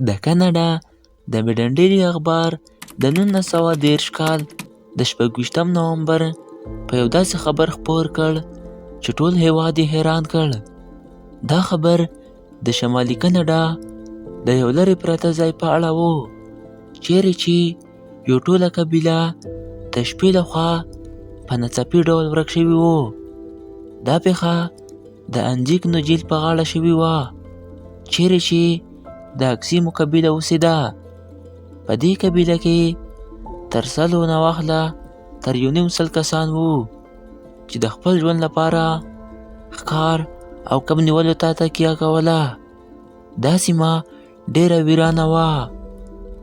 د کاناډا د میډنډیري اخبار د 1930 کال د 26 نومبر په یو داسې خبر خپور کړ چې ټول هېواد یې حیران کړ. دا خبر د شمالي کاناډا د یو لرې پرته ځای په اړه و چیرې چې یو ټوله قبیله د شپې لخوا په ناڅاپي ډول ورک شوي وو. دا پیښه د انجیک نوجیل په غاړه شوې وه چیرې چې د اکسیمو قبیله اوسېده. په دې قبیله کې تر 100 نه واخله تر 1.5 کسان وو چې د خپل ژوند لپاره ښکار او کب نیولو ته تکیه کوله. دا سیمه ډېره ویرانه وه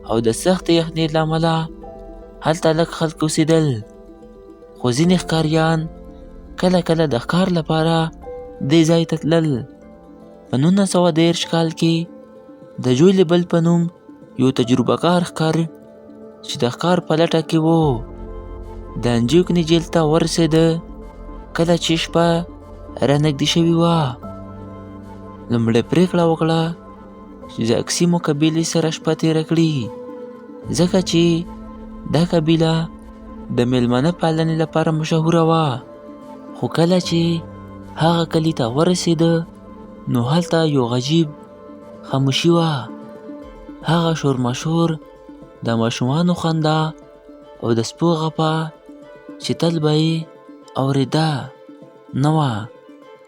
او د سختې یخنۍ له امله هلته لږ خلک اوسېدل، خو ځینې ښکاریان کله کله د ښکار لپاره دې ځای ته تلل. په 1930 کال کې د جویل بل په نوم یو تجربه کار ښکاري چې د ښکار په لټه کې و د انجیک نیجیل ته ورسېده کله چې شپه رانږدې شوې وه. لومړی پرېکړه وکړه چې د اکسیمو قبیلې سره شپه تېره کړي ځکه چې دا قبیله د میلمنه پالنې لپاره مشهوره وه. خو کله چې هغه کلي ته ورسېده نو هلته یو عجیب خاموشي وه. هغه شورماشور، د ماشومانو خندا او د سپو غپا چې تل به یې اورېده نه وه.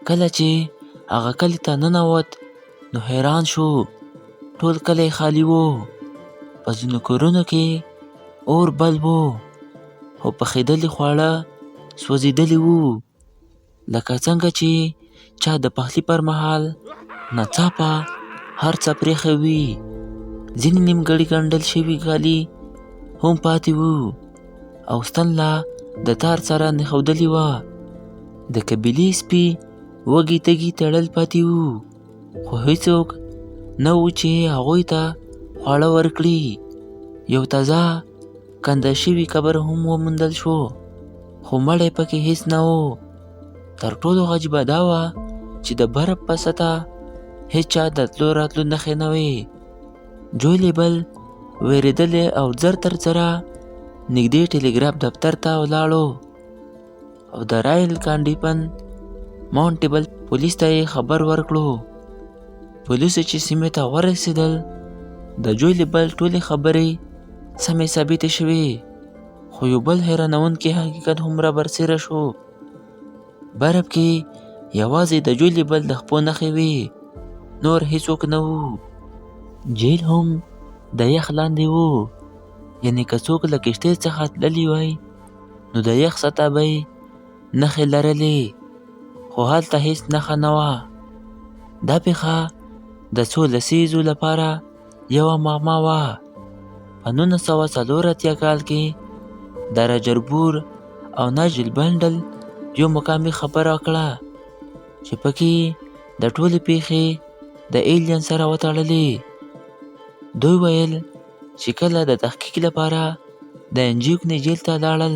کله چې هغه کلي ته ننوت نو حیران شو. ټول کلی خالي و. په ځینو کورونو کې اور بل و خو پخېدلي خواړه سوځېدلي وو لکه څنګه چې چا د پخلي پر مهال ناڅاپه هر څه پرېښی وي. ځینې نیمګړي ګنډل شوي کالي هم پاتې وو او ستن لا د تار سره نښودلې وه. د قبیلې سپي وږي تږي تړل پاتې وو خو هیڅوک نه و چې هغوی ته خواړه ورکړي. یو تازه کنده شوي قبر هم وموندل شو خو مړی پکې هیڅ نه و. تر ټولو عجیبه دا وه چې د برف په سطحه هیچا د تلو راتلو نښې نه وې. جویل بل وېرېدلی او زر تر زره نږدې ټیلیګراف دفتر ته ولاړو او د رایل کانډیپن ماونټیبل پولیس ته یې خبر ورکړو. پولیسو چې سیمې ته ورسېدل د جویل بل ټولې خبرې سمې ثابتې شوې خو یو بل حیرانوونکی حقیقت هم را برسېره شو. برف کې یوازې د جویل بل د خپو نښې وې، نور هیڅوک نه وو. جیل هم د یخ لاندې وو، یعنې که څوک له کښتۍ څخه تللی وای نو د یخ سطحه به یې نښې لرلې خو هلته هیڅ نښه نه وه. دا پیښه د څو لسیزو لپاره یوه معما وه. په 1984 کال کې د راجربور او ناجل بنډل یو مقامي خبره وکړه چې پکې د ټولې پیښې د ایلین سره وتړلې. دوی ویل چې کله د تحقیق لپاره د انجیک نیجیل ته لاړل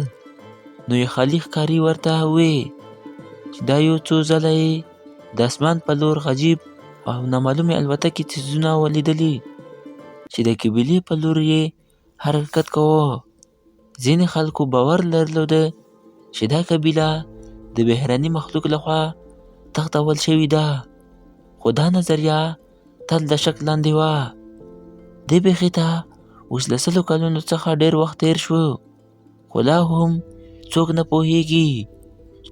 نو یو خالي ښکاري ورته ووې چې دا یو څو ځله یې د اسمان په لور عجیب او نامعلومې الوتکې څیزونه ولیدلي چې د قبیلې په لور یې حرکت کوه. ځینې خلکو باور درلوده چې دا قبیله د بهرني مخلوق لخوا تښتول شوې ده خو دا نظریه تل د شک لاندې وه. دې پیښې ته اوس له 100 کلونو څخه ډېر وخت تېر شو خو لا هم څوک نه پوهیږي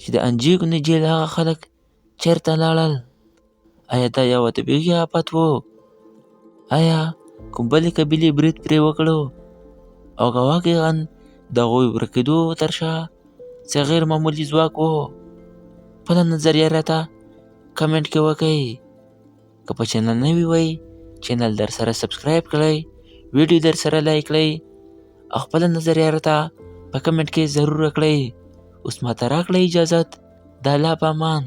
چې د انجیک نیجیل هغه خلک چیرته لاړل. آیا دا یوه طبیعي آفت و؟ آیا کوم بلې قبیلې برید پرې وکړو او که واقعاً د هغوی ورکېدو تر شا څه غیر معمولي ځواک و؟ خپله نظریه راته کمنټ کې وکړئ. که په چینل نوي وئ چینل در سره سبسکرایب کړئ، ویډیو در سره لایک کړئ او خپله نظریه راته په کمنټ کې ضرور کړئ. اوس ماته راکړئ اجازت. د الله په امان.